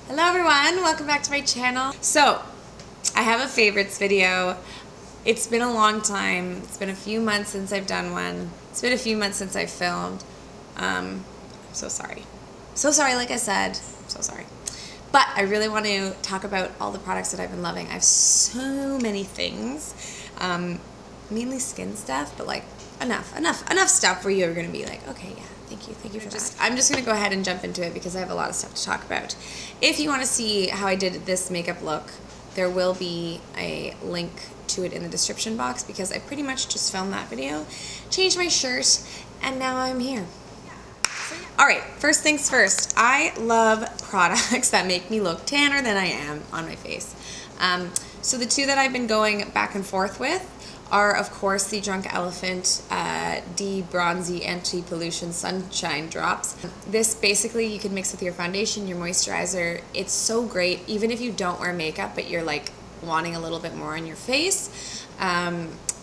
Hello everyone, welcome back to my channel. So, I have a favorites video. It's been a long time. It's been a few months since I've done one. It's been a few months since I've filmed. I'm so sorry. So sorry, like I said. I'm so sorry. But I really want to talk about all the products that I've been loving. I have so many things. Mainly skin stuff, but like enough stuff where you're going to be like, okay, yeah. Thank you for that. I'm just going to go ahead and jump into it because I have a lot of stuff to talk about. If you want to see how I did this makeup look, there will be a link to it in the description box because I pretty much just filmed that video, changed my shirt, and now I'm here. Alright, first things first. I love products that make me look tanner than I am on my face. So the two that I've been going back and forth with are, of course, the Drunk Elephant D-Bronzi Anti-Pollution Sunshine Drops. This basically you can mix with your foundation, your moisturizer. It's so great, even if you don't wear makeup, but you're like wanting a little bit more on your face.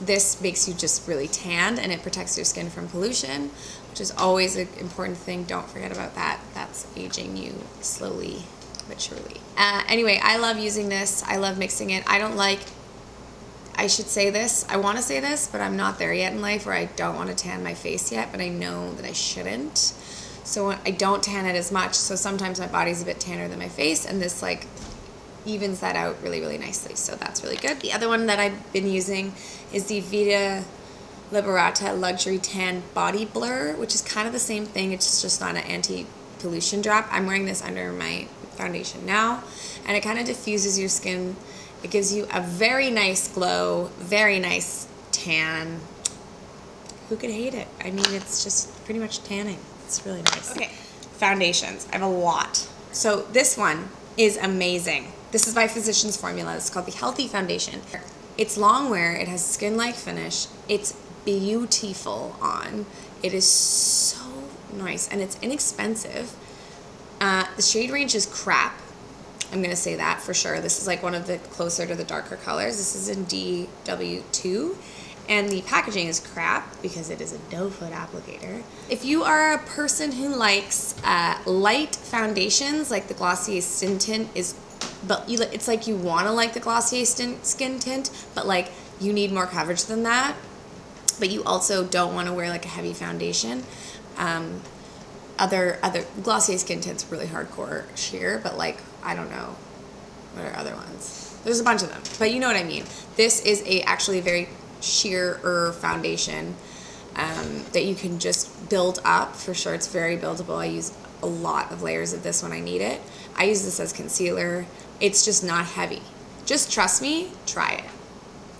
This makes you just really tanned, and it protects your skin from pollution, which is always an important thing. Don't forget about that. That's aging you slowly but surely. Anyway, I love using this. I love mixing it. I should say this, I want to say this, but I'm not there yet in life where I don't want to tan my face yet, but I know that I shouldn't. So I don't tan it as much, so sometimes my body's a bit tanner than my face, and this like evens that out really, really nicely, so that's really good. The other one that I've been using is the Vita Liberata Luxury Tan Body Blur, which is kind of the same thing, it's just not an anti-pollution drop. I'm wearing this under my foundation now, and it kind of diffuses your skin. It gives you a very nice glow, very nice tan. Who could hate it? I mean, it's just pretty much tanning. It's really nice. Okay, foundations. I have a lot. So this one is amazing. This is by Physicians Formula. It's called the Healthy Foundation. It's long wear. It has skin-like finish. It's beautiful on. It is so nice, and it's inexpensive. The shade range is crap. I'm going to say that for sure. This is like one of the closer to the darker colors. This is in DW2. And the packaging is crap because it is a doe foot applicator. If you are a person who likes light foundations, like the Glossier Skin Tint it's like you want to like the Glossier Skin Tint, but like you need more coverage than that. But you also don't want to wear like a heavy foundation. Other Glossier Skin Tint's really hardcore sheer, but like, I don't know, what are other ones? There's a bunch of them, but you know what I mean. This is actually a very sheer foundation that you can just build up for sure. It's very buildable. I use a lot of layers of this when I need it. I use this as concealer. It's just not heavy. Just trust me, try it.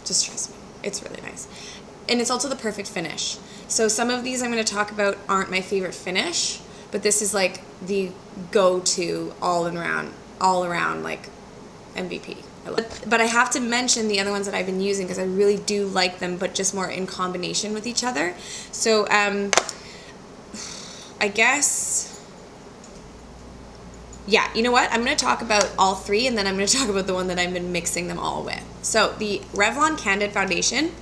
Just trust me. It's really nice. And it's also the perfect finish. So some of these I'm going to talk about aren't my favorite finish, but this is like the go-to all around like MVP. But I have to mention the other ones that I've been using because I really do like them, but just more in combination with each other. So I guess, yeah, you know what? I'm going to talk about all three, and then I'm going to talk about the one that I've been mixing them all with. So the Revlon Candid foundation,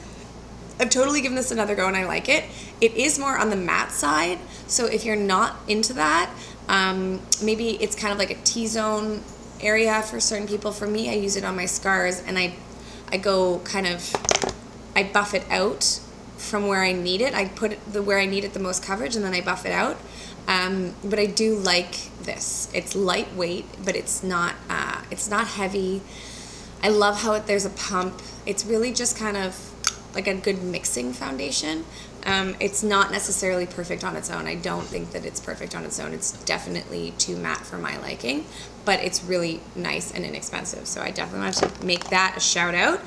I've totally given this another go and I like it. It is more on the matte side, so if you're not into that, maybe it's kind of like a T-zone area for certain people. For me, I use it on my scars, and I buff it out from where I need it. I put it where I need it the most coverage, and then I buff it out. But I do like this. It's lightweight, but it's not heavy. I love how there's a pump. It's really just kind of like a good mixing foundation. It's not necessarily perfect on its own. I don't think that it's perfect on its own. It's definitely too matte for my liking, but it's really nice and inexpensive. So I definitely want to make that a shout out.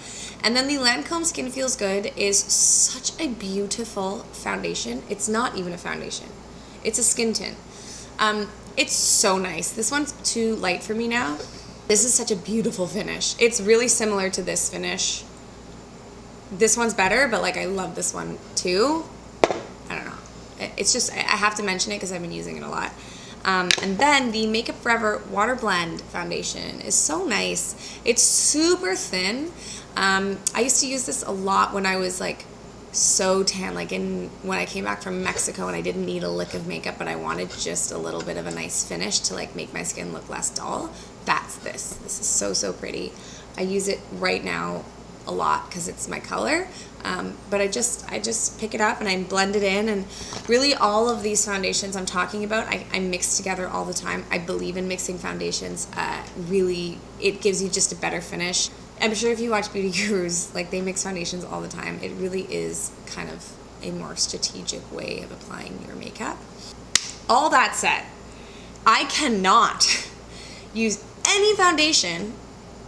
And then the Lancome Skin Feels Good is such a beautiful foundation. It's not even a foundation. It's a skin tint. It's so nice. This one's too light for me now. This is such a beautiful finish. It's really similar to this finish. This one's better, but like I love this one too. I don't know. It's just, I have to mention it because I've been using it a lot. And then the Makeup Forever Water Blend Foundation is so nice. It's super thin. I used to use this a lot when I was like so tan. Like when I came back from Mexico and I didn't need a lick of makeup, but I wanted just a little bit of a nice finish to like make my skin look less dull. That's this. This is so, so pretty. I use it right now a lot because it's my color. But I just pick it up and I blend it in, and really all of these foundations I'm talking about, I mix together all the time. I believe in mixing foundations. Really, it gives you just a better finish. I'm sure if you watch beauty gurus, like they mix foundations all the time. It really is kind of a more strategic way of applying your makeup. All that said, I cannot use any foundation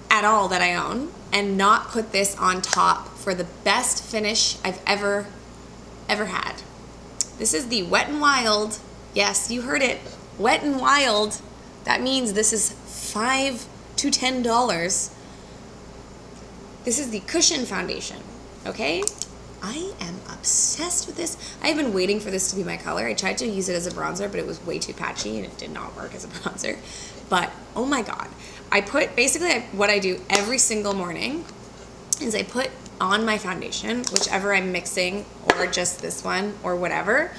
at all that I own and not put this on top for the best finish I've ever had. This is the Wet n Wild. Yes, you heard it. Wet n Wild. That means this is $5 to $10. This is the Cushion foundation, okay? I am obsessed with this. I've been waiting for this to be my color. I tried to use it as a bronzer, but it was way too patchy and it did not work as a bronzer. But, oh my God. Basically what I do every single morning is I put on my foundation, whichever I'm mixing, or just this one, or whatever.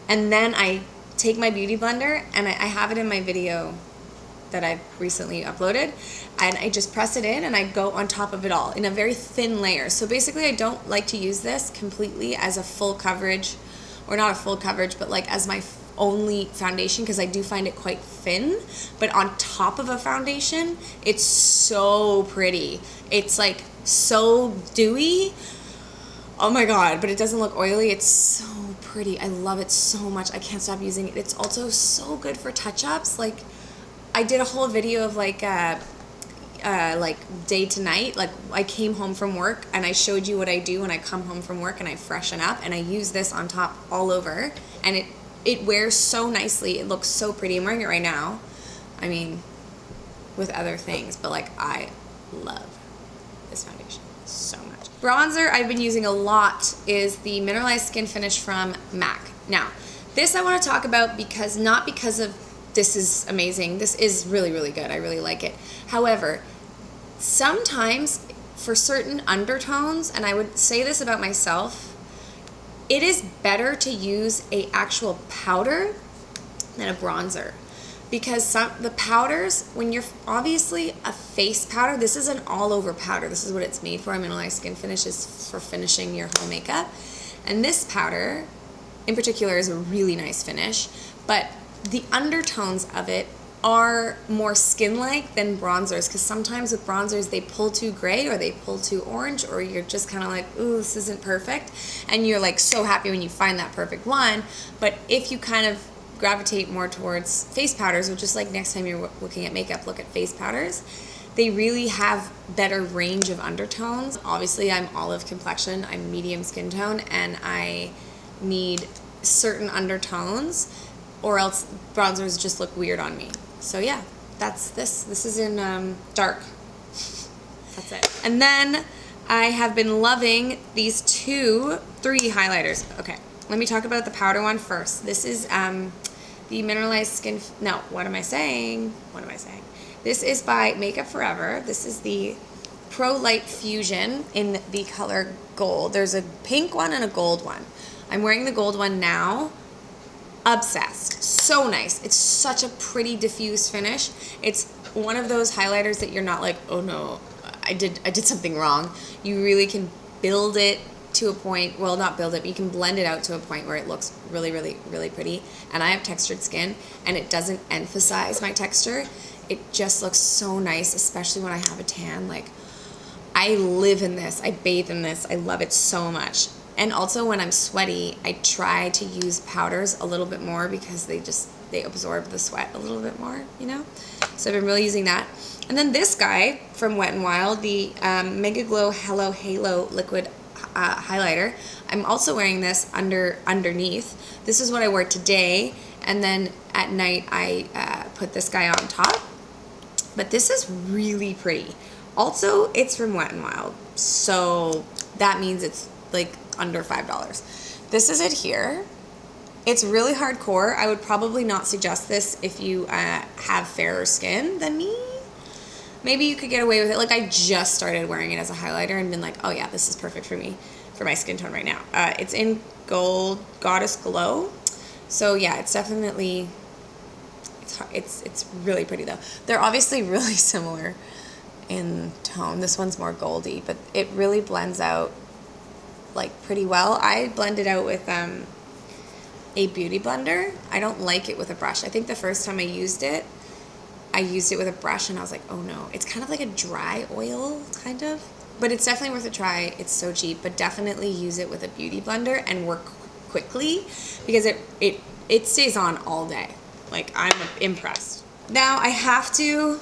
And then I take my beauty blender, and I have it in my video that I've recently uploaded, and I just press it in and I go on top of it all in a very thin layer. So basically I don't like to use this completely as a full coverage, or not a full coverage, but like as my only foundation, because I do find it quite thin. But on top of a foundation, it's so pretty. It's like so dewy. Oh my God, but it doesn't look oily. It's so pretty. I love it so much. I can't stop using it. It's also so good for touch-ups. Like, I did a whole video of like day to night. Like, I came home from work and I showed you what I do when I come home from work and I freshen up, and I use this on top all over, and it wears so nicely. It looks so pretty. I'm wearing it right now. I mean, with other things, but like, I love this foundation so much. Bronzer I've been using a lot is the Mineralized Skin Finish from MAC. Now, this I want to talk about because, not because of this is amazing. This is really, really good. I really like it. However, sometimes for certain undertones, and I would say this about myself, it is better to use a actual powder than a bronzer. Because the powders, when you're obviously a face powder, this is an all-over powder. This is what it's made for. A Mineralized Skin Finish is for finishing your whole makeup. And this powder, in particular, is a really nice finish. But the undertones of it are more skin-like than bronzers, because sometimes with bronzers they pull too gray or they pull too orange, or you're just kind of like, ooh, this isn't perfect, and you're like so happy when you find that perfect one. But if you kind of gravitate more towards face powders, which is like next time you're looking at makeup, look at face powders, they really have better range of undertones. Obviously I'm olive complexion, I'm medium skin tone, and I need certain undertones, or else bronzers just look weird on me. So yeah, that's this. This is in dark. That's it. And then I have been loving these three highlighters. Okay, let me talk about the powder one first. This is the Mineralized Skin, no, what am I saying? This is by Makeup Forever. This is the Pro Light Fusion in the color gold. There's a pink one and a gold one. I'm wearing the gold one now. Obsessed. So nice. It's such a pretty diffuse finish. It's one of those highlighters that you're not like, oh no, I did something wrong. You really can build it to a point, well, not build it, but you can blend it out to a point where it looks really, really, really pretty. And I have textured skin, and it doesn't emphasize my texture. It just looks so nice, especially when I have a tan. Like, I live in this. I bathe in this. I love it so much. And also when I'm sweaty, I try to use powders a little bit more because they absorb the sweat a little bit more, you know? So I've been really using that. And then this guy from Wet n Wild, the MegaGlo Hello Halo Liquid Highlighter. I'm also wearing this underneath. This is what I wore today, and then at night I put this guy on top. But this is really pretty. Also, it's from Wet n Wild, so that means it's like under $5. This is it here. It's really hardcore. I would probably not suggest this if you have fairer skin than me. Maybe you could get away with it. Like, I just started wearing it as a highlighter and been like, oh yeah, this is perfect for me. for my skin tone right now. It's in Gold Goddess Glow. So yeah, it's definitely, it's really pretty though. They're obviously really similar in tone. This one's more goldy, but it really blends out like pretty well. I blend it out with a beauty blender. I don't like it with a brush. I think the first time I used it with a brush and I was like, oh no. It's kind of like a dry oil, kind of. But it's definitely worth a try. It's so cheap, but definitely use it with a beauty blender and work quickly because it stays on all day. Like, I'm impressed. Now I have to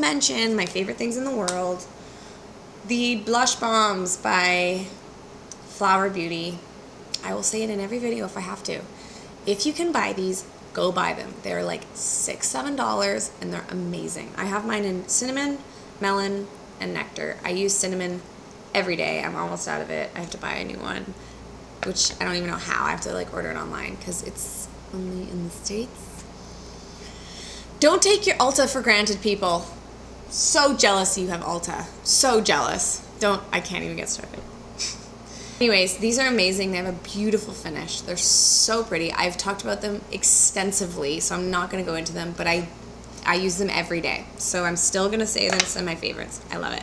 mention my favorite things in the world. The Blush Bombs by Flower Beauty. I will say it in every video if I have to. If you can buy these, go buy them. They're like $6, $7 and they're amazing. I have mine in cinnamon, melon, and nectar. I use cinnamon every day. I'm almost out of it. I have to buy a new one, which I don't even know how. I have to like order it online because it's only in the States. Don't take your Ulta for granted, people. So jealous you have Ulta. So jealous. I can't even get started. Anyways, these are amazing. They have a beautiful finish. They're so pretty. I've talked about them extensively, so I'm not going to go into them, but I use them every day. So I'm still going to say this are my favorites. I love it.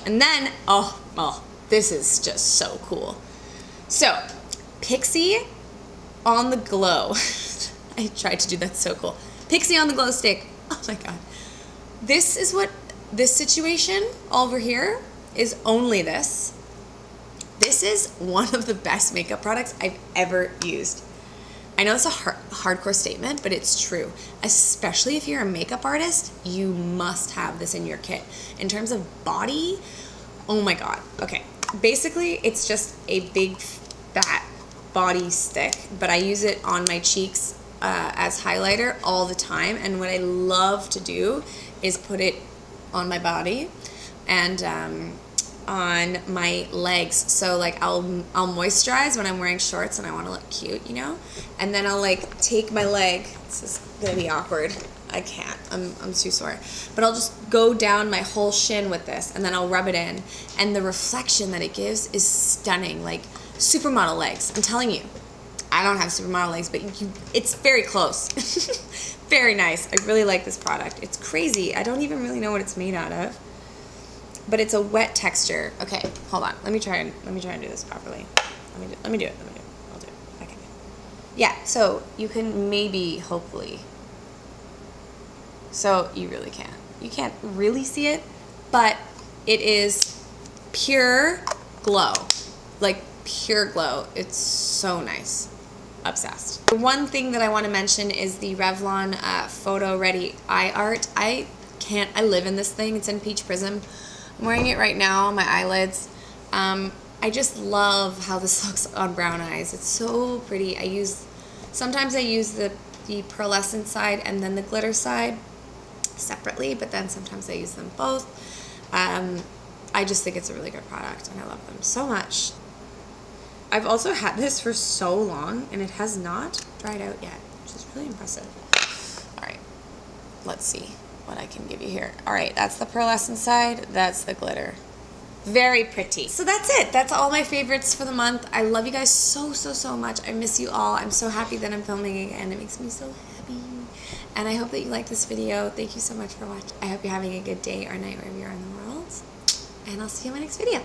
And then, oh, this is just so cool. So, Pixi on the Glow. I tried to do that so cool. Pixi on the Glow stick. Oh my god. This is what, this situation over here is only this. This is one of the best makeup products I've ever used. I know it's a hardcore statement, but it's true. Especially if you're a makeup artist, you must have this in your kit. In terms of body, oh my god. Okay, basically it's just a big fat body stick, but I use it on my cheeks as highlighter all the time. And what I love to do is put it on my body and on my legs. So like I'll moisturize when I'm wearing shorts and I want to look cute, you know? And then I'll like take my leg. This is gonna be awkward. I can't. I'm too sore. But I'll just go down my whole shin with this and then I'll rub it in. And the reflection that it gives is stunning. Like supermodel legs. I'm telling you. I don't have supermodel legs, but it's very close. Very nice. I really like this product. It's crazy. I don't even really know what it's made out of. But it's a wet texture. Okay, hold on. Let me try and do this properly. Let me do it. I'll do it. Okay. Yeah, so you can maybe, hopefully. So you really can't. You can't really see it, but it is pure glow. Like pure glow. It's so nice. Obsessed. The one thing that I want to mention is the Revlon PhotoReady Eye Art. I live in this thing. It's in Peach Prism. I'm wearing it right now on my eyelids. I just love how this looks on brown eyes. It's so pretty. Sometimes I use the pearlescent side and then the glitter side separately, but then sometimes I use them both. I just think it's a really good product and I love them so much. I've also had this for so long and it has not dried out yet, which is really impressive. All right, let's see what I can give you here. All right, that's the pearlescent side, that's the glitter. Very pretty. So that's it. That's all my favorites for the month. I love you guys so, so, so much. I miss you all. I'm so happy that I'm filming again. It makes me so happy. And I hope that you like this video. Thank you so much for watching. I hope you're having a good day or night wherever you are in the world. And I'll see you in my next video.